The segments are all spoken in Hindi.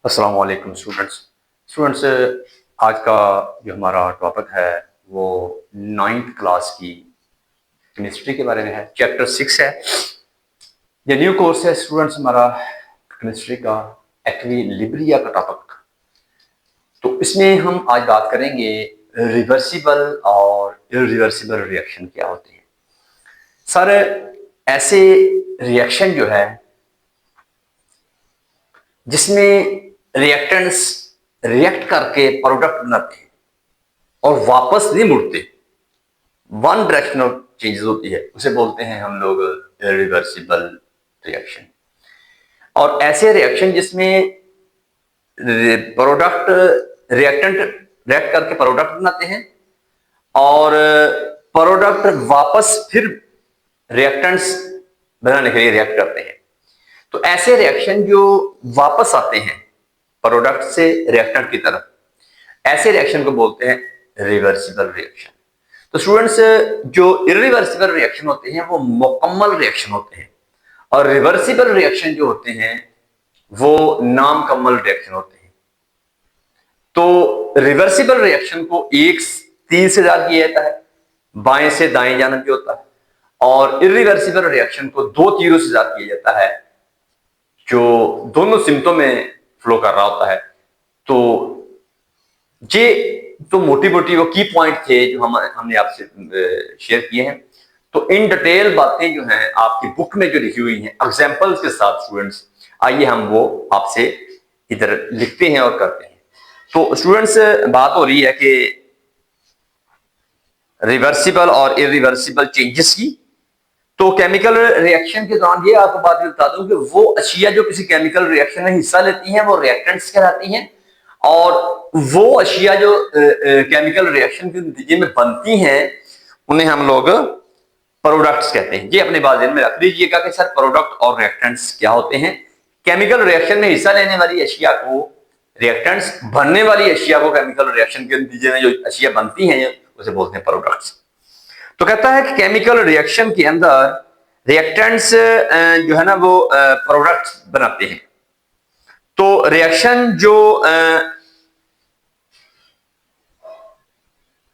अस्सलाम वालेकुम स्टूडेंट्स आज का जो हमारा टॉपिक है वो 9th क्लास की केमिस्ट्री के बारे में है। चैप्टर 6 है। ये न्यू कोर्स है स्टूडेंट्स हमारा केमिस्ट्री का, एक्विलिब्रिया का टॉपिक। तो इसमें हम आज बात करेंगे रिवर्सिबल और इरिवर्सिबल रिएक्शन क्या होते हैं। सर, ऐसे रिएक्शन जो है जिसमें रिएक्टेंट्स रिएक्ट करके प्रोडक्ट बनाते हैं और वापस नहीं मुड़ते, वन डायरेक्शनल चेंजेस होती है, उसे बोलते हैं हम लोग इरिवर्सिबल रिएक्शन। और ऐसे रिएक्शन जिसमें प्रोडक्ट रिएक्टेंट रिएक्ट करके प्रोडक्ट बनाते हैं और प्रोडक्ट वापस फिर रिएक्टेंट्स बनाने के लिए रिएक्ट करते हैं। तो ऐसे रिएक्शन जो वापस आते हैं प्रोडक्ट से रिएक्टेंट की तरफ, ऐसे रिएक्शन को बोलते हैं रिवर्सिबल रिएक्शन। तो स्टूडेंट्स, जो इरिवर्सिबल रिएक्शन होते हैं वो मुकम्मल रिएक्शन होते हैं और रिवर्सिबल रिएक्शन जो होते हैं वो नामुकम्मल रिएक्शन होते हैं। तो रिवर्सिबल रिएक्शन को एक तीर से दाग किया जाता है, बाएं से दाएं जाना भी होता है, और इरिवर्सिबल रिएक्शन को दो तीरों से दाग किया जाता है जो दोनों सिमटों में फ्लो कर रहा होता है। तो ये तो मोटी मोटी वो की पॉइंट थे जो हमने आपसे शेयर किए हैं। तो इन डिटेल बातें जो हैं आपकी बुक में जो लिखी हुई हैं एग्जांपल्स के साथ स्टूडेंट्स, आइए हम वो आपसे इधर लिखते हैं और करते हैं। तो स्टूडेंट्स, बात हो रही है कि रिवर्सिबल और इरिवर्सिबल चेंजेस की। तो केमिकल रिएक्शन के दौरान ये आपको बात बता दूं कि वो अशिया जो किसी केमिकल रिएक्शन में हिस्सा लेती हैं वो रिएक्टेंट्स कहलाती हैं, और वो अशिया जो केमिकल रिएक्शन के नतीजे में बनती हैं उन्हें हम लोग प्रोडक्ट्स कहते हैं। ये अपने बात में रख लीजिएगा कि सर प्रोडक्ट और रिएक्टेंट्स क्या होते हैं। केमिकल रिएक्शन में हिस्सा लेने वाली अशिया को रिएक्टेंट्स, बनने वाली अशिया को केमिकल रिएक्शन के नतीजे में जो अशिया बनती हैं उसे बोलते हैं प्रोडक्ट्स। तो कहता है कि केमिकल रिएक्शन के अंदर रिएक्टेंट्स जो है ना वो प्रोडक्ट्स बनाते हैं। तो रिएक्शन जो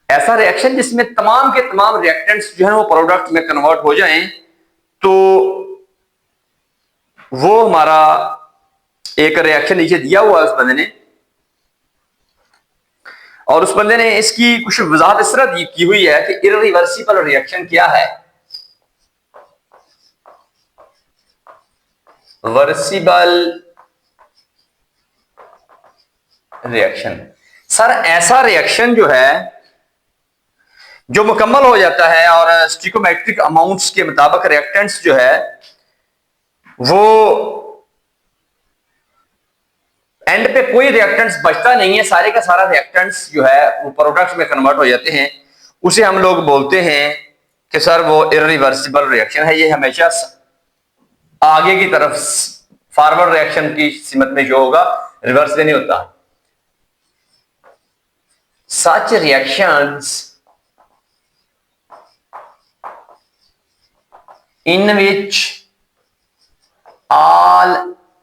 ऐसा रिएक्शन जिसमें तमाम के तमाम रिएक्टेंट्स जो है वो प्रोडक्ट में कन्वर्ट हो जाएं, तो वो हमारा एक रिएक्शन नीचे दिया हुआ है उस बंदे ने, और उस बंदे ने इसकी कुछ वजाहत इस तरह की हुई है कि इरिवर्सिबल रिएक्शन क्या है। वर्सिबल रिएक्शन, सर ऐसा रिएक्शन जो है जो मुकम्मल हो जाता है और स्टिकोमेट्रिक अमाउंट्स के मुताबिक रिएक्टेंट्स जो है वो एंड पे कोई रिएक्टेंट्स बचता नहीं है, सारे का सारा रिएक्टेंट्स जो है वो प्रोडक्ट्स में कन्वर्ट हो जाते हैं, उसे हम लोग बोलते हैं कि सर वो इरिवर्सिबल रिएक्शन है। ये हमेशा आगे की तरफ फॉरवर्ड रिएक्शन की सिमत में जो होगा, रिवर्स में नहीं होता। सच reactions in which all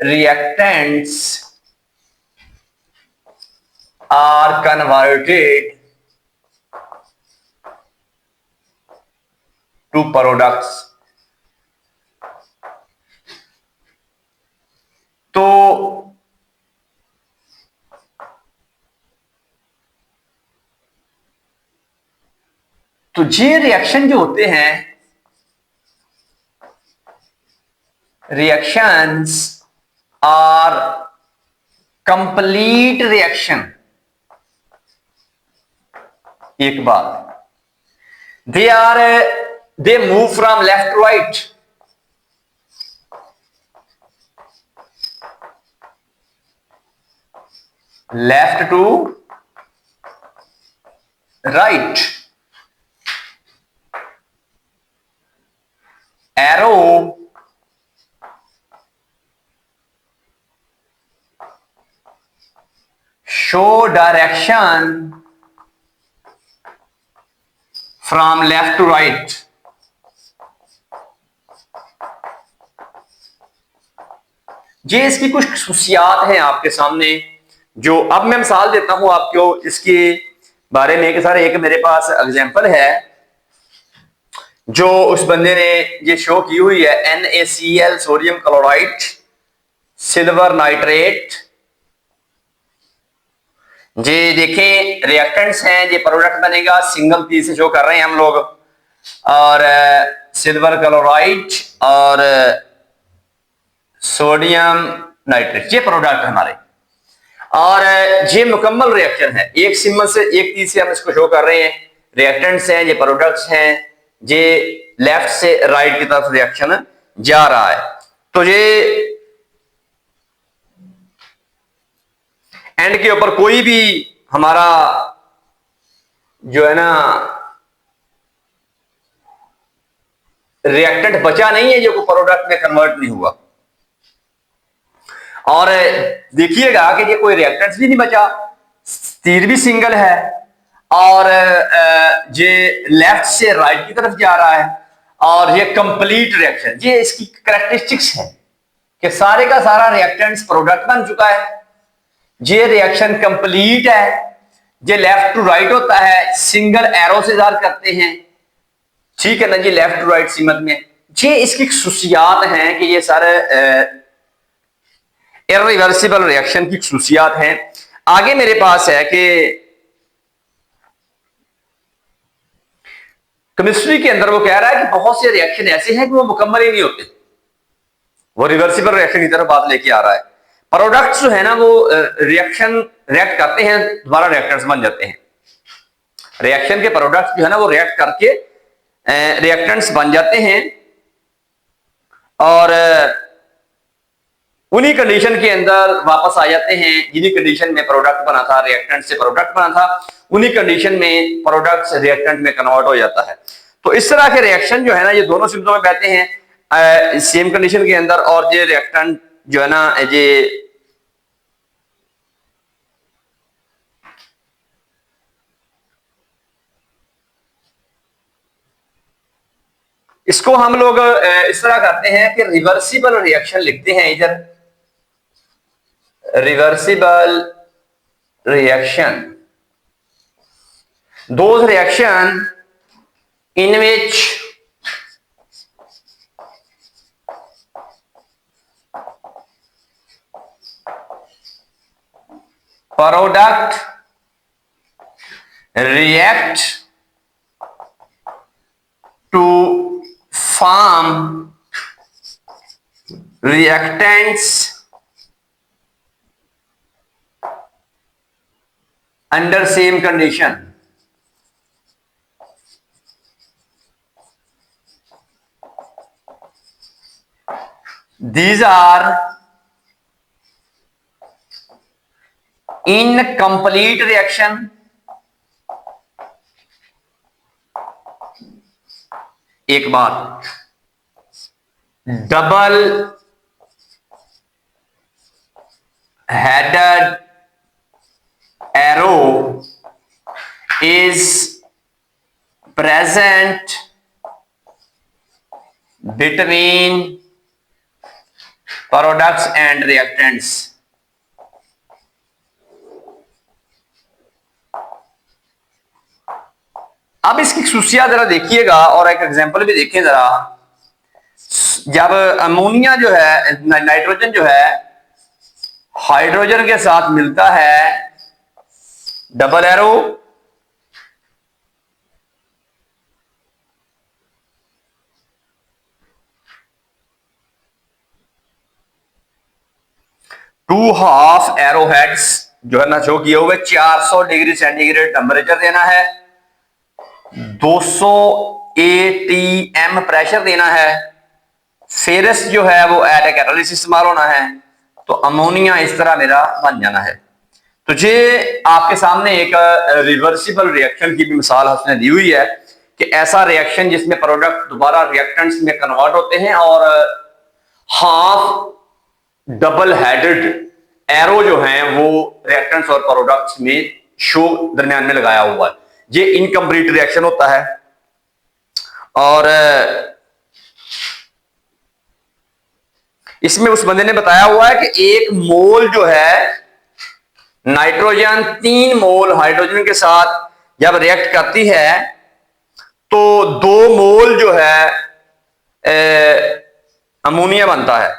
reactants are converted to products। तो ये रिएक्शन जो होते हैं, रिएक्शंस आर कंप्लीट रिएक्शन। एक बात, they move from left to right, left to right, arrow show direction from left to right। ये इसकी कुछ खसूसियात हैं आपके सामने, जो अब मैं मिसाल देता हूं आपको इसके बारे में कि सर एक मेरे पास एग्जांपल है जो उस बंदे ने ये शो की हुई है, NaCl sodium chloride silver nitrate. जी देखें रिएक्टेंट्स हैं, ये प्रोडक्ट बनेगा, सिंगल पी से शो कर रहे हैं हम लोग, और सिल्वर क्लोराइड और सोडियम नाइट्रेट ये प्रोडक्ट हमारे, और ये मुकम्मल रिएक्शन है, एक सिम्बल से एक तीर से हम इसको शो कर रहे हैं। रिएक्टेंट्स हैं, ये प्रोडक्ट्स हैं, ये लेफ्ट से राइट की तरफ रिएक्शन जा रहा है। तो ये एंड के ऊपर कोई भी हमारा जो है ना रिएक्टेंट बचा नहीं है जो प्रोडक्ट में कन्वर्ट नहीं हुआ। और देखिएगा कि ये कोई रिएक्टेंट भी नहीं बचा, तीर भी सिंगल है, और ये लेफ्ट से राइट की तरफ जा रहा है, और ये कंप्लीट रिएक्शन, ये इसकी कैरेक्टरिस्टिक्स है कि सारे का सारा रिएक्टेंट्स प्रोडक्ट बन चुका है। ये रिएक्शन कंप्लीट है, ये लेफ्ट टू राइट होता है, सिंगल एरो से ज़ाहिर करते हैं, ठीक है ना जी, लेफ्ट टू राइट सीमत में। ये इसकी खसूसियात हैं कि ये सारे इरिवर्सिबल रिएक्शन की खसूसियात हैं। आगे मेरे पास है कि केमिस्ट्री के अंदर वो कह रहा है कि बहुत से रिएक्शन ऐसे हैं कि वो मुकम्मल ही नहीं होते, वो रिवर्सिबल रिएक्शन की तरफ बात लेके आ रहा है। प्रोडक्ट्स जो है ना वो रिएक्शन रिएक्ट करते हैं, दोबारा रिएक्टेंट्स बन जाते हैं। रिएक्शन के प्रोडक्ट्स जो है ना वो रिएक्ट करके रिएक्टेंट्स बन जाते हैं, और उन्हीं कंडीशन के अंदर वापस आ जाते हैं जिन्हीं कंडीशन में प्रोडक्ट बना था, रिएक्टेंट से प्रोडक्ट बना था, उन्हीं कंडीशन में प्रोडक्ट रिएक्टेंट में कन्वर्ट हो जाता है। तो इस तरह के रिएक्शन जो है ना ये दोनों सिम्टोम में बहते हैं सेम कंडीशन के अंदर, और ये रिएक्टेंट जो है ना ये इसको हम लोग इस तरह करते हैं कि रिवर्सिबल रिएक्शन लिखते हैं इधर, reversible reaction, those reaction in which product react to form reactants under same condition. These are incomplete reaction, एक बात, double headed arrow is present between products and reactants. अब इसकी खसूसियात जरा देखिएगा और एक एग्जांपल भी देखें जरा। जब अमोनिया जो है, नाइट्रोजन जो है हाइड्रोजन के साथ मिलता है, double arrow, two half arrow heads जो है ना शो किए हुए, 400 डिग्री सेंटीग्रेड टेम्परेचर देना है, 200 ATM प्रेशर देना है, फेरस जो है वो एट ए कैटालिसिस इस्तेमाल होना है, तो अमोनिया इस तरह मेरा बन जाना है। तो ये आपके सामने एक रिवर्सिबल रिएक्शन की भी मिसाल उसने दी हुई है कि ऐसा रिएक्शन जिसमें प्रोडक्ट दोबारा रिएक्टेंट्स में कन्वर्ट होते हैं, और हाफ डबल हेडेड एरो जो हैं वो रिएक्टेंट्स और प्रोडक्ट्स में शो दरमियान में लगाया हुआ है। ये इनकम्प्लीट रिएक्शन होता है, और इसमें उस बंदे ने बताया हुआ है कि 1 मोल जो है नाइट्रोजन 3 मोल हाइड्रोजन के साथ जब रिएक्ट करती है तो 2 मोल जो है अमोनिया बनता है।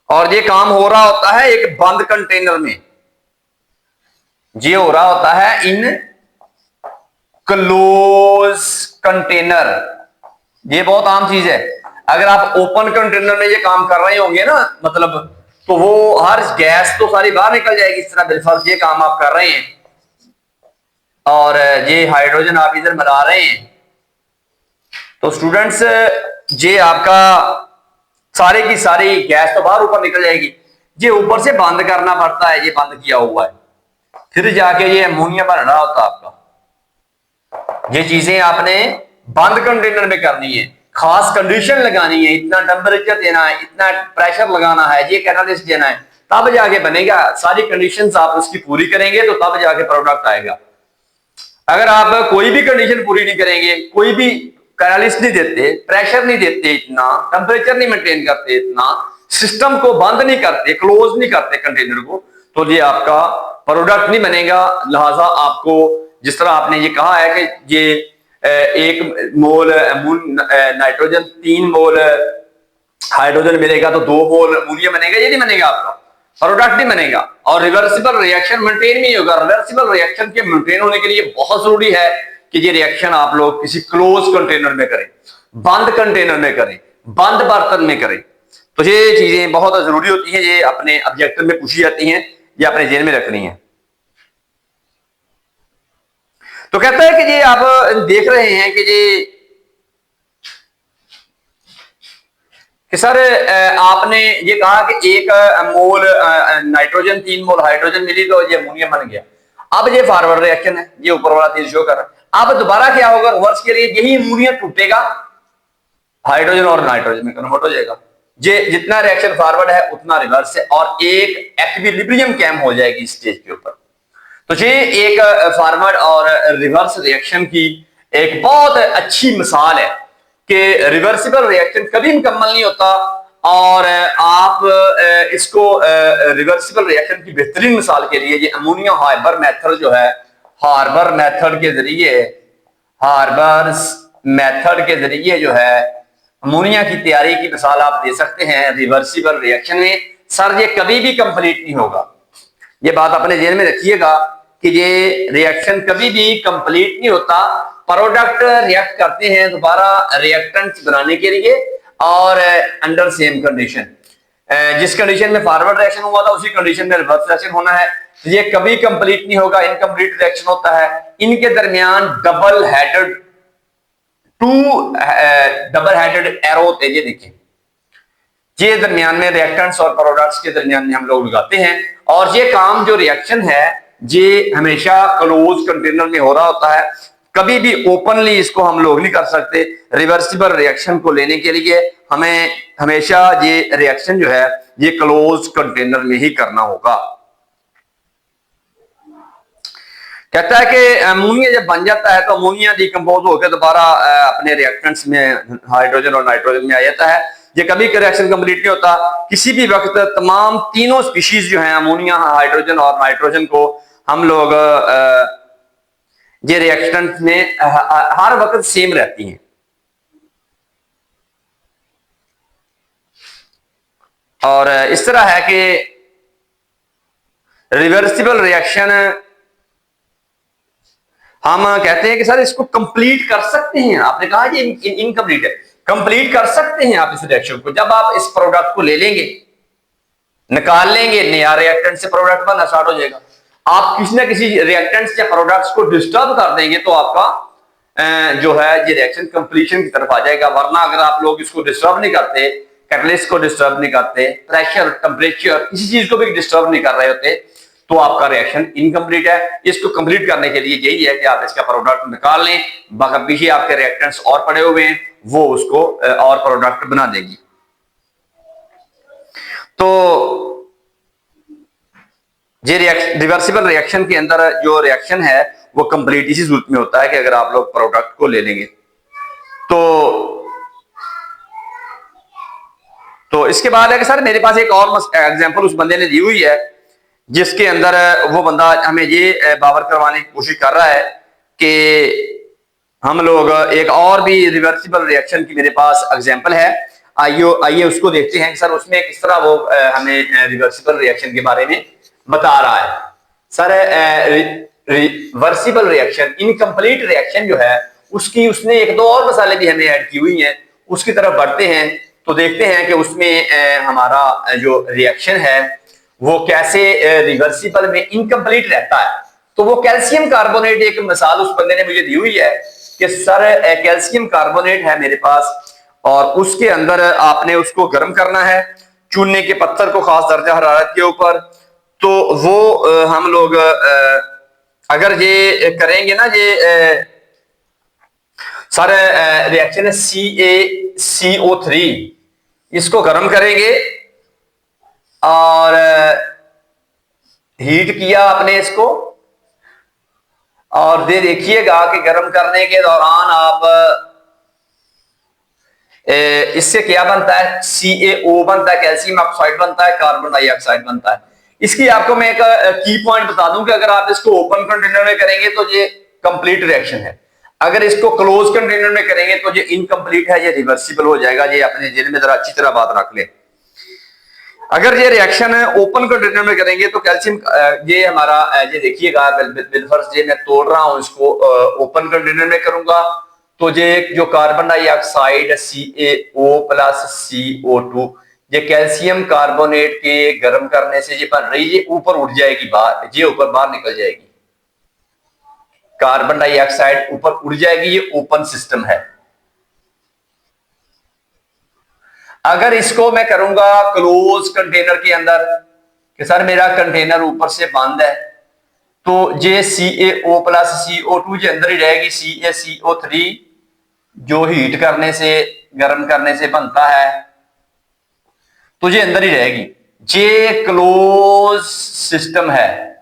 और ये काम हो रहा होता है एक बंद कंटेनर में, ये हो रहा होता है इन क्लोज कंटेनर। ये बहुत आम चीज है। अगर आप ओपन कंटेनर में ये काम कर रहे होंगे ना, मतलब तो वो हर गैस तो सारी बाहर निकल जाएगी इस तरह बिलफर्ज ये काम आप कर रहे हैं, और ये हाइड्रोजन आप इधर मिला रहे हैं। तो स्टूडेंट्स ये आपका सारी की सारी गैस तो बाहर ऊपर निकल जाएगी, ये ऊपर से बंद करना पड़ता है, ये बंद किया हुआ है, फिर जाके ये अमोनिया बन रहा होता है आपका। ये चीजें आपने बंद कंटेनर में करनी है, खास कंडीशन लगानी है, इतना टेम्परेचर देना है, इतना प्रेशर लगाना है, ये कैटालिस्ट देना है, तब जाके बनेगा। सारी कंडीशंस आप उसकी पूरी करेंगे तो तब जाके प्रोडक्ट आएगा। अगर आप कोई भी कंडीशन पूरी नहीं करेंगे, कोई भी कैटालिस्ट नहीं देते, प्रेशर नहीं देते, इतना टेम्परेचर नहीं मेंटेन करते, इतना सिस्टम को बंद नहीं करते, क्लोज नहीं करते कंटेनर को, तो ये आपका प्रोडक्ट नहीं बनेगा। लिहाजा आपको जिस तरह आपने ये कहा है कि ये 1 मोल नाइट्रोजन 3 मोल हाइड्रोजन मिलेगा तो 2 मोल अमोनिया बनेगा, ये नहीं बनेगा, आपका प्रोडक्ट नहीं बनेगा। और रिवर्सिबल रिएक्शन मेंटेन नहीं होगा। रिवर्सिबल रिएक्शन के मेंटेन होने के लिए बहुत जरूरी है कि ये रिएक्शन आप लोग किसी क्लोज कंटेनर में करें, बंद कंटेनर में करें, बंद बर्तन में करें। तो ये चीजें बहुत जरूरी होती हैं, ये अपने ऑब्जेक्टिव में पूछी जाती हैं, ये अपने जेल में रखनी है। तो कहता है कि ये आप देख रहे हैं कि सर आपने ये कहा कि 1 मोल नाइट्रोजन 3 मोल हाइड्रोजन मिली तो ये अमोनिया बन गया। अब ये फॉरवर्ड रिएक्शन है, ये ऊपर वाला तीर शो कर रहा है। अब दोबारा क्या होगा, रिवर्स के लिए यही अमोनिया टूटेगा, हाइड्रोजन और नाइट्रोजन में कन्वर्ट हो जाएगा। ये जितना रिएक्शन फॉरवर्ड है उतना रिवर्स है, और एक एक्विलिब्रियम कैम हो जाएगी स्टेज के ऊपर। तो ये एक फॉरवर्ड और रिवर्स रिएक्शन की एक बहुत अच्छी मिसाल है कि रिवर्सिबल रिएक्शन कभी मुकम्मल नहीं होता, और आप इसको रिवर्सिबल रिएक्शन की बेहतरीन मिसाल के लिए ये अमोनिया हार्बर मेथड जो है, हार्बर मेथड के जरिए जो है अमोनिया की तैयारी की मिसाल आप दे सकते हैं रिवर्सिबल रिएक्शन में। सर ये कभी भी कंप्लीट नहीं होगा, ये बात अपने जेल में रखिएगा कि ये रिएक्शन कभी भी कंप्लीट नहीं होता। प्रोडक्ट रिएक्ट करते हैं दोबारा रिएक्टेंट्स बनाने के लिए, और अंडर सेम कंडीशन, जिस कंडीशन में फॉरवर्ड रिएक्शन हुआ था उसी कंडीशन में रिवर्स रिएक्शन होना है। तो ये कभी कंप्लीट नहीं होगा, इनकम्प्लीट रिएक्शन होता है। इनके दरमियान डबल हेडेड एरो होते हैं, ये देखिए, ये दरमियान में रिएक्टेंट्स और प्रोडक्ट्स के दरमियान में हम लोग लगाते हैं। और ये काम जो रिएक्शन है ये हमेशा क्लोज कंटेनर में हो रहा होता है, कभी भी ओपनली इसको हम लोग नहीं कर सकते। रिवर्सिबल रिएक्शन को लेने के लिए हमें हमेशा ये रिएक्शन जो है ये क्लोज कंटेनर में ही करना होगा। कहता है कि अमोनिया जब बन जाता है तो अमोनिया डिकम्पोज होकर दोबारा अपने रिएक्टेंट्स में हाइड्रोजन और नाइट्रोजन में आ जाता है। ये कभी रिएक्शन कंप्लीट नहीं होता। किसी भी वक्त तमाम तीनों स्पीशीज जो हैं अमोनिया, हाइड्रोजन और नाइट्रोजन को हम लोग ये रिएक्टेंट में हर वक्त सेम रहती हैं। और इस तरह है कि रिवर्सिबल रिएक्शन हम कहते हैं कि सर इसको कंप्लीट कर सकते हैं। आपने कहा ये इनकम्प्लीट है, कंप्लीट कर सकते हैं आप इस रिएक्शन को जब आप इस प्रोडक्ट को ले लेंगे, निकाल लेंगे, नया रिएक्टेंट से प्रोडक्ट बनना स्टार्ट हो जाएगा। आप किसी ना किसी रिएक्टेंट्स या प्रोडक्ट्स को डिस्टर्ब कर देंगे तो आपका जो है ये रिएक्शन कंप्लीशन की तरफ आ जाएगा। वरना अगर आप लोग इसको डिस्टर्ब नहीं करते, कैटलिस्ट को डिस्टर्ब नहीं करते, प्रेशर, टेम्परेचर, किसी चीज को भी डिस्टर्ब नहीं कर रहे होते, तो आपका रिएक्शन इनकम्प्लीट है। इसको कंप्लीट करने के लिए यही है कि आप इसका प्रोडक्ट निकाल लें, बाकी पीछे आपके रिएक्टेंट्स और पड़े हुए हैं, वो उसको और प्रोडक्ट बना देगी। तो ये रिवर्सिबल रिएक्शन के अंदर जो रिएक्शन है वो कंप्लीट इसी सूरत में होता है कि अगर आप लोग प्रोडक्ट को ले लेंगे तो तो इसके बाद है कि सर मेरे पास एक और एग्जांपल उस बंदे ने दी हुई है जिसके अंदर वो बंदा हमें ये बावर करवाने की कोशिश कर रहा है कि हम लोग एक और भी रिवर्सिबल रिएक्शन की मेरे पास एग्जांपल है। आइए उसको देखते हैं कि सर उसमें किस तरह वो हमें रिवर्सिबल रिएक्शन के बारे में बता रहा है। Sir reversible reaction, incomplete reaction जो है उसकी उसने एक दो और मसाले भी हमें ऐड की हुई हैं, उसकी तरफ बढ़ते हैं तो देखते हैं कि उसमें हमारा जो रिएक्शन है वो कैसे रिवर्सिबल में इनकम्प्लीट रहता है। तो वो कैल्शियम कार्बोनेट एक मिसाल उस बंदे ने मुझे दी हुई है कि सर कैल्शियम कार्बोनेट है मेरे पास और उसके अंदर आपने उसको गर्म करना है चूने के पत्थर को खास दर्जा हरारत के ऊपर। तो वो हम लोग अगर ये करेंगे ना, ये सर रिएक्शन है CaCO3, इसको गर्म करेंगे और हीट किया आपने इसको और देखिएगा कि गर्म करने के दौरान आप इससे क्या बनता है, CaO बनता है, कैल्शियम ऑक्साइड बनता है, कार्बन डाइऑक्साइड बनता है। इसकी आपको मैं एक की पॉइंट बता दूं कि अगर आप इसको ओपन कंटेनर में करेंगे तो ये कंप्लीट रिएक्शन है, अगर इसको क्लोज कंटेनर में करेंगे तो ये इनकम्प्लीट है, ये रिवर्सिबल हो जाएगा। ये अपने जेल में जरा अच्छी तरह बात रख ले। अगर ये रिएक्शन ओपन कंटेनर में करेंगे तो कैल्शियम ये हमारा ये देखिएगा बिलफर्स ये मैं तोड़ रहा हूं, इसको ओपन कंटेनर में करूंगा तो ये जो carbon dioxide CaO plus CO2 ये कैल्शियम कार्बोनेट के गर्म करने से ये बन रही, ये ऊपर उठ जाएगी, बाहर ये ऊपर बाहर निकल जाएगी, कार्बन डाइऑक्साइड ऊपर उड़ जाएगी, ये ओपन सिस्टम है। अगर इसको मैं करूंगा क्लोज कंटेनर के अंदर कि सर मेरा कंटेनर ऊपर से बंद है तो ये CaO प्लस CO2 के अंदर ही रहेगी, CaCO3 जो हीट करने से गर्म करने से बनता है तो ये अंदर ही रहेगी। ये क्लोज सिस्टम है,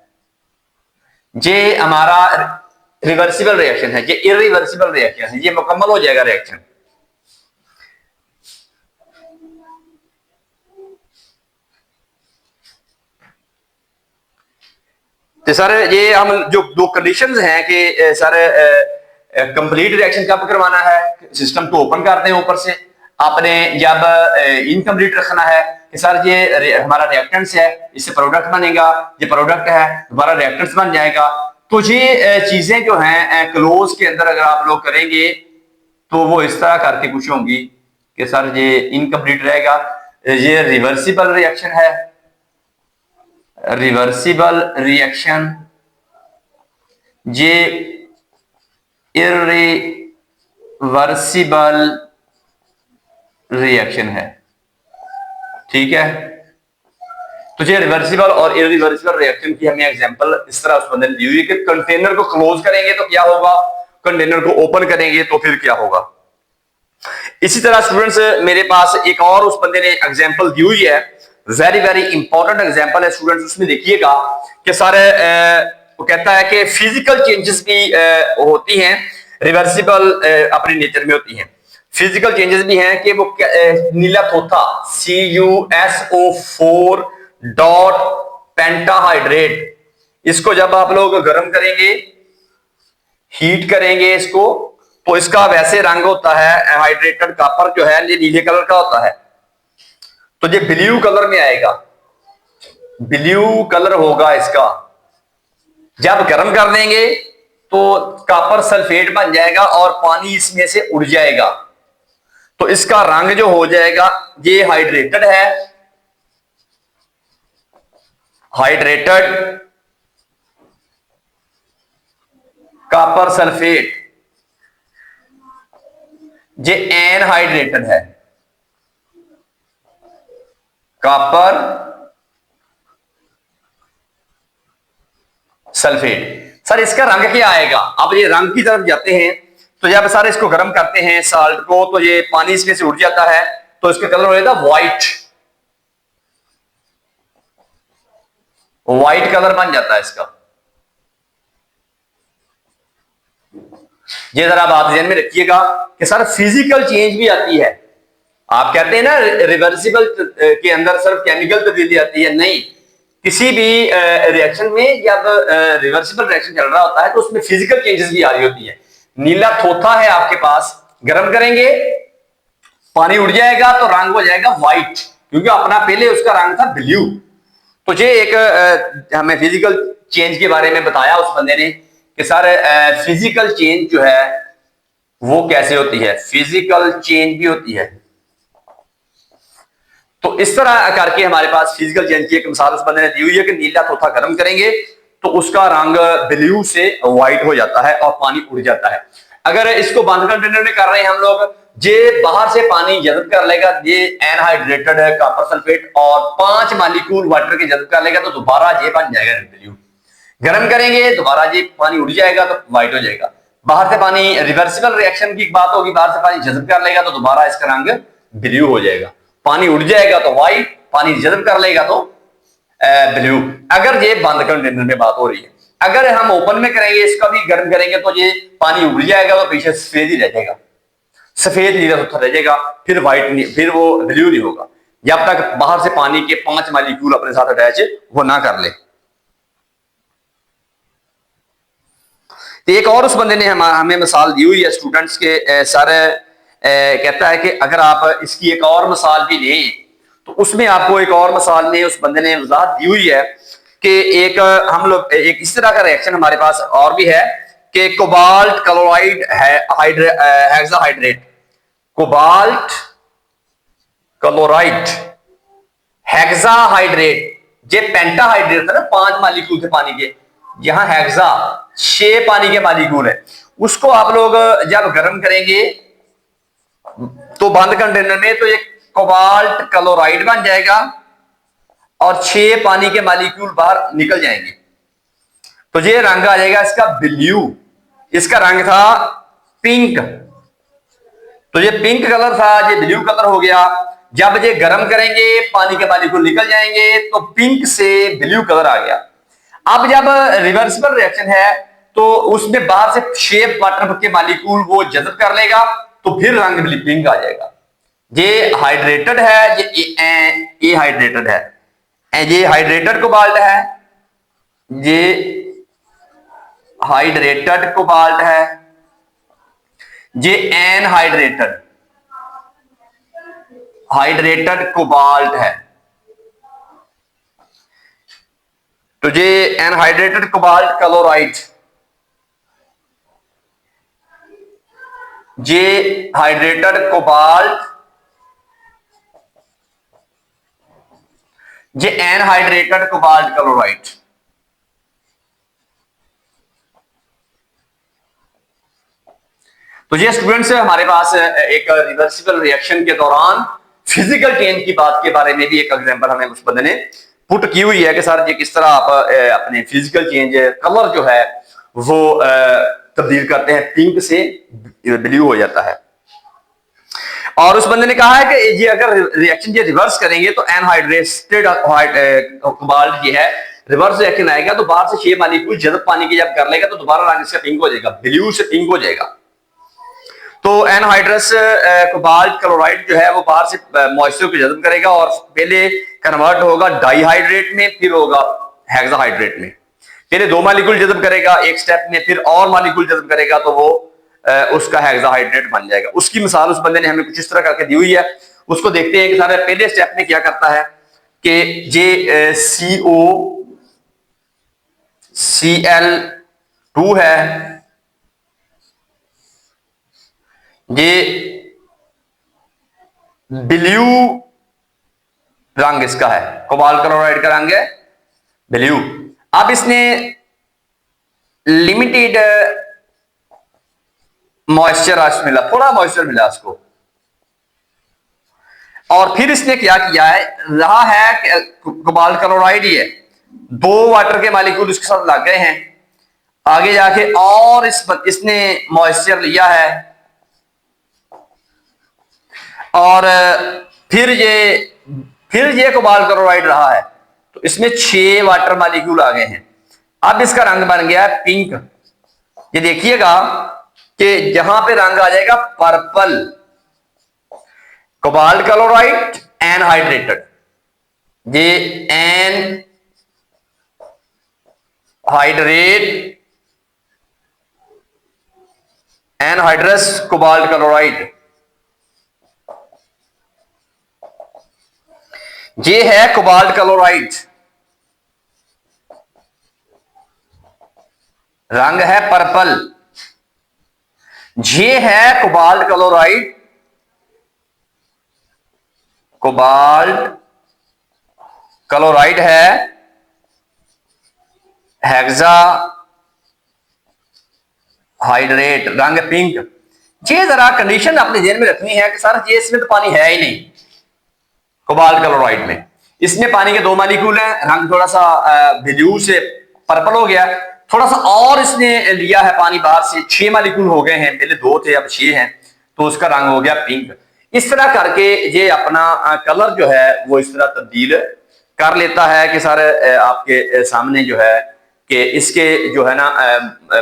ये हमारा रिवर्सिबल रिएक्शन है, ये इरिवर्सिबल रिएक्शन है, ये मुकम्मल हो जाएगा रिएक्शन। तो सर ये हम जो दो कंडीशंस हैं कि सर कंप्लीट रिएक्शन कब करवाना है, सिस्टम को ओपन कर दें ऊपर से, आपने जब इनकम्प्लीट रखना है कि सर ये हमारा रिएक्टेंट्स है, इससे प्रोडक्ट बनेगा, ये प्रोडक्ट है हमारा रिएक्टेंट्स बन जाएगा। तो ये चीजें जो हैं क्लोज के अंदर अगर आप लोग करेंगे तो वो इस तरह करके कुछ होंगी कि सर ये इनकम्प्लीट रहेगा, ये रिवर्सिबल रिएक्शन है, रिवर्सिबल रिएक्शन, ये इरिवर्सिबल रिएक्शन है, ठीक है। तो ये रिवर्सिबल और इरिवर्सिबल रिएक्शन की हमें एग्जांपल इस तरह उस बंदे ने दी हुई है कि कंटेनर को क्लोज करेंगे तो क्या होगा, कंटेनर को ओपन करेंगे तो फिर क्या होगा। इसी तरह स्टूडेंट्स मेरे पास एक और उस बंदे ने एग्जांपल दी हुई है, वेरी वेरी इंपॉर्टेंट एग्जांपल है स्टूडेंट्स। उसमें देखिएगा कि सारे वो कहता है कि फिजिकल चेंजेस भी होती हैं, रिवर्सिबल अपने नेचर में होती हैं। फिजिकल चेंजेस भी हैं कि वो नीला थोथा CuSO4 डॉट पेंटाहाइड्रेट, इसको जब आप लोग गर्म करेंगे हीट करेंगे इसको तो इसका वैसे रंग होता है, हाइड्रेटेड कॉपर जो है ये नीले कलर का होता है, तो ये ब्लू कलर में आएगा, ब्लू कलर होगा इसका। जब गर्म कर देंगे तो कॉपर सल्फेट बन जाएगा और पानी इसमें से उड़ जाएगा, तो इसका रंग जो हो जाएगा ये हाइड्रेटेड है, हाइड्रेटेड कॉपर सल्फेट, ये एनहाइड्रेटेड है कॉपर सल्फेट। सर इसका रंग क्या आएगा, अब ये रंग की तरफ जाते हैं तो जब सर इसको गर्म करते हैं साल्ट को तो ये पानी इसमें से उड़ जाता है तो इसका कलर हो जाएगा व्हाइट, व्हाइट कलर बन जाता है इसका। ये जरा बात ध्यान में रखिएगा कि सर फिजिकल चेंज भी आती है, आप कहते हैं ना रिवर्सिबल के अंदर सिर्फ केमिकल तब्दीली आती है, नहीं, किसी भी रिएक्शन में जब रिवर्सिबल रिएक्शन चल रहा होता है तो उसमें फिजिकल चेंजेस भी आ रही होती है। नीला थोथा है आपके पास, गर्म करेंगे पानी उड़ जाएगा तो रंग हो जाएगा व्हाइट, क्योंकि अपना पहले उसका रंग था ब्लू। तो ये एक हमें फिजिकल चेंज के बारे में बताया उस बंदे ने कि सर फिजिकल चेंज जो है वो कैसे होती है, फिजिकल चेंज भी होती है। तो इस तरह करके हमारे पास फिजिकल चेंज की एक मिसाल उस बंदे ने दी हुई है कि नीला तोता गर्म करेंगे तो उसका रंग ब्लू से व्हाइट हो जाता है और पानी उड़ जाता है। अगर इसको बंद कंटेनर में कर रहे हैं हम लोग, ये बाहर से पानी जज़ब कर लेगा, ये एनहाइड्रेटेड है कॉपर सल्फेट और 5 मॉलिक्यूल वाटर के जज़ब कर लेगा तो दोबारा ये बन जाएगा ब्लू। गर्म करेंगे दोबारा ये पानी उड़ जाएगा तो व्हाइट हो जाएगा। बाहर से पानी, रिवर्सिबल रिएक्शन की बात होगी, बाहर से पानी जज़ब कर लेगा तो दोबारा इसका रंग ब्लू हो जाएगा। पानी उड़ जाएगा तो व्हाइट, पानी जज़ब कर लेगा तो ब्लू। अगर ये बंद कंटेनर में बात हो रही है। अगर हम ओपन में करेंगे, इसका भी गर्म करेंगे तो ये पानी उड़ जाएगा तो पीछे सफेद ही रह जाएगा, सफेद नीला रह जाएगा, फिर व्हाइट नहीं, फिर वो ब्लू नहीं होगा जब तक बाहर से पानी के 5 मॉलिक्यूल अपने साथ अटैच वो ना कर ले। तो एक और उस बंदे ने हमें मिसाल दी हुई है स्टूडेंट्स के सारे, कहता है कि अगर आप इसकी एक और मिसाल भी लें तो उसमें आपको एक और मिसाल में उस बंदे ने वजाहत दी हुई है कि एक हम लोग एक इस तरह का रिएक्शन हमारे पास और भी है कि cobalt chloride hexahydrate, cobalt chloride hexahydrate, ये पेंटाहाइड्रेट था ना, 5 मॉलिक्यूल थे पानी के, यहां हेक्सा 6 पानी के मॉलिक्यूल है। उसको आप लोग जब गर्म करेंगे तो बंद कंटेनर में तो एक कोबाल्ट क्लोराइड बन जाएगा और 6 पानी के मॉलिक्यूल बाहर निकल जाएंगे तो ये रंग आ जाएगा इसका ब्लू। इसका रंग था पिंक, तो ये पिंक कलर था, ये ब्लू कलर हो गया। जब ये गर्म करेंगे पानी के मॉलिक्यूल निकल जाएंगे तो पिंक से ब्लू कलर आ गया। अब जब रिवर्सिबल रिएक्शन है तो उसमें बाहर से शेप वाटर के मॉलिक्यूल वो जज़ब कर लेगा तो फिर रंग पिंक आ जाएगा। ये हाइड्रेटेड है, ये हाइड्रेटेड है, ये हाइड्रेटेड कोबाल्ट है, ये हाइड्रेटेड कोबाल्ट है, ये एनहाइड्रेटेड हाइड्रेटेड कोबाल्ट है। तो ये एनहाइड्रेटेड कोबाल्ट क्लोराइड, ये हाइड्रेटेड कोबाल्ट, ये एनहाइड्रेटेड कोबाल्ट क्लोराइड। तो ये स्टूडेंट्स हमारे पास एक रिवर्सिबल रिएक्शन के दौरान फिजिकल चेंज की बात के बारे में भी एक एग्जांपल हमें उस बंदे ने पुट की हुई है कि सर ये किस तरह आप अपने फिजिकल चेंज कलर जो है वो तब्दील करते हैं, पिंक से ब्लू हो जाता है। और उस बंदे ने कहा है कि ये अगर रिएक्शन ये रिवर्स करेंगे तो एनहाइड्रेटेड कोबाल्ट ये है, रिवर्स रिएक्शन आएगा तो बाहर से 6 मॉलिक्यूल जब पानी की जब कर लेगा तो दोबारा रंग इसका पिंक हो जाएगा, ब्लू से पिंक हो जाएगा। तो एनहाइड्रस कोबाल्ट क्लोराइड जो है वो बाहर से मॉइस्चर को जज़ब करेगा और पहले कन्वर्ट होगा डाइहाइड्रेट में, फिर होगा हेक्साहाइड्रेट में। पहले 2 मॉलिक्यूल जज़ब करेगा एक स्टेप में, फिर और मॉलिक्यूल जज़ब करेगा तो वो उसका हेक्साहाइड्रेट बन जाएगा। उसकी मिसाल उस बंदे ने हमें कुछ इस तरह करके दी हुई है, उसको देखते हैं कि सारे पहले स्टेप में क्या करता है कि ये COCl2 है, ये ब्लू रंग इसका है, कोबाल्ट क्लोराइड का रंग है ब्लू। अब इसने लिमिटेड मॉइस्चर मिला, थोड़ा मॉइस्चर मिला इसको, और फिर इसने क्या किया है, रहा है कोबाल्ट क्लोराइड ही है, 2 वाटर के मॉलिक्यूल इसके साथ लग गए हैं, आगे जाके और इसने मॉइस्चर लिया है और फिर ये कोबाल्ट क्लोराइड रहा है तो इसमें 6 वाटर मॉलिक्यूल आ गए हैं। अब इसका रंग बन गया है पिंक। ये देखिएगा कि जहां पे रंग आ जाएगा पर्पल, कोबाल्ट क्लोराइड एनहाइड्रेटेड, ये एनहाइड्रस कोबाल्ट क्लोराइड, ये है कोबाल्ट क्लोराइड, रंग है पर्पल, ये है कोबाल्ट क्लोराइड, कोबाल्ट क्लोराइड है हेक्सा हाइड्रेट, रंग पिंक। ये जरा कंडीशन अपने ध्यान में रखनी है कि सर ये इसमें तो पानी है ही नहीं, कोबाल्ट क्लोराइड में इसमें पानी के 2 मॉलिक्यूल हैं, रंग थोड़ा सा ब्लू से पर्पल हो गया, थोड़ा सा और इसने लिया है पानी बाहर से, 6 मॉलिक्यूल हो गए हैं, पहले 2 थे अब 6 हैं, तो उसका रंग हो गया पिंक। इस तरह करके ये अपना कलर जो है वो इस तरह तब्दील कर लेता है कि सर आपके सामने जो है कि इसके जो है ना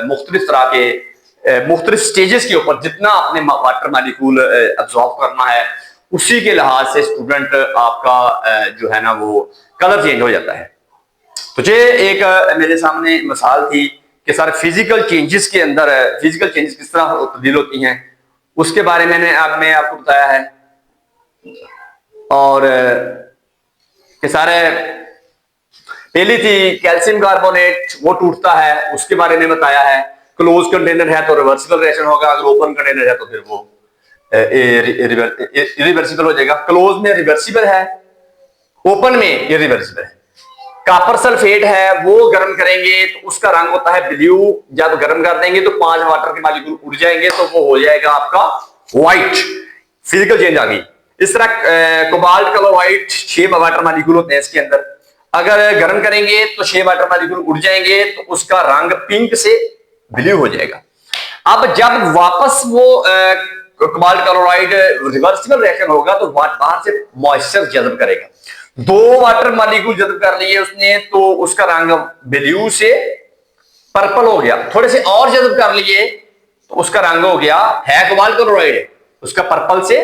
मुख्तलिफ तरह के मुख्तलिफ स्टेजेस के ऊपर जितना आपने वाटर मॉलिक्यूल अब्सॉर्ब करना है उसी के लिहाज से स्टूडेंट आपका जो है ना वो कलर चेंज हो जाता है। तो ये एक मेरे सामने मिसाल थी कि सर फिजिकल चेंजेस के अंदर फिजिकल चेंजेस किस तरह तब्दील होती हैं उसके बारे में मैं आपको बताया है, और कि सारे पहली थी कैल्शियम कार्बोनेट वो टूटता है उसके बारे में बताया है, क्लोज कंटेनर है तो रिवर्सिबल रिएक्शन होगा, अगर ओपन कंटेनर है तो फिर वो इरिवर्सिबल हो जाएगा। क्लोज में रिवर्सिबल है, ओपन में इरिवर्सिबल है। कॉपर सल्फेट है वो गर्म करेंगे तो उसका रंग होता है ब्लू, जब गर्म कर देंगे तो 5 वाटर के मॉलिक्यूल उड़ जाएंगे तो वो हो जाएगा आपका व्हाइट, फिजिकल चेंज आ गई। इस तरह कोबाल्ट क्लोराइड 6 वाटर मॉलिक्यूल होते हैं इसके अंदर, अगर गर्म करेंगे तो 6 वाटर मॉलिक्यूल उड़ जाएंगे तो उसका रंग पिंक से ब्लू हो जाएगा। अब जब वापस वो कोबाल्ट क्लोराइड रिवर्सिबल रिएक्शन होगा तो बाहर से मॉइस्चर जज्ब करेगा, 2 वाटर मॉलिक्यूल जज्ब कर लिए उसने तो उसका रंग ब्लू से पर्पल हो गया, थोड़े से और जज्ब कर लिए तो उसका रंग हो गया, है कोबाल्ट क्लोराइड, उसका पर्पल से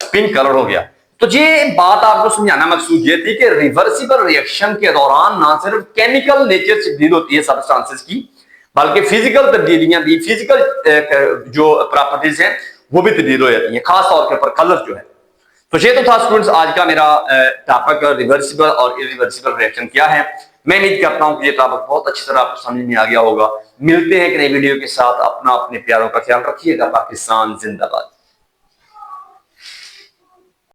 पिंक कलर हो गया। तो ये बात आपको समझाना मकसूद ये थी कि रिवर्सिबल रिएक्शन के दौरान ना सिर्फ केमिकल नेचर से तब्दील होती है सब्सटेंसेस की, बल्कि फिजिकल तब्दीलियां भी, फिजिकल जो प्रॉपर्टीज हैं वो भी तब्दील हो जाती हैं, खास तौर के ऊपर कलर जो है। तो ये तो था स्टूडेंट्स आज का मेरा टॉपिक, रिवर्सिबल और इरिवर्सिबल रिएक्शन क्या है। मैं उम्मीद करता हूं कि ये टॉपिक बहुत अच्छी तरह आपको समझ में आ गया होगा। मिलते हैं एक नई वीडियो के साथ, अपना अपने प्यारों का ख्याल रखिएगा। पाकिस्तान जिंदाबाद।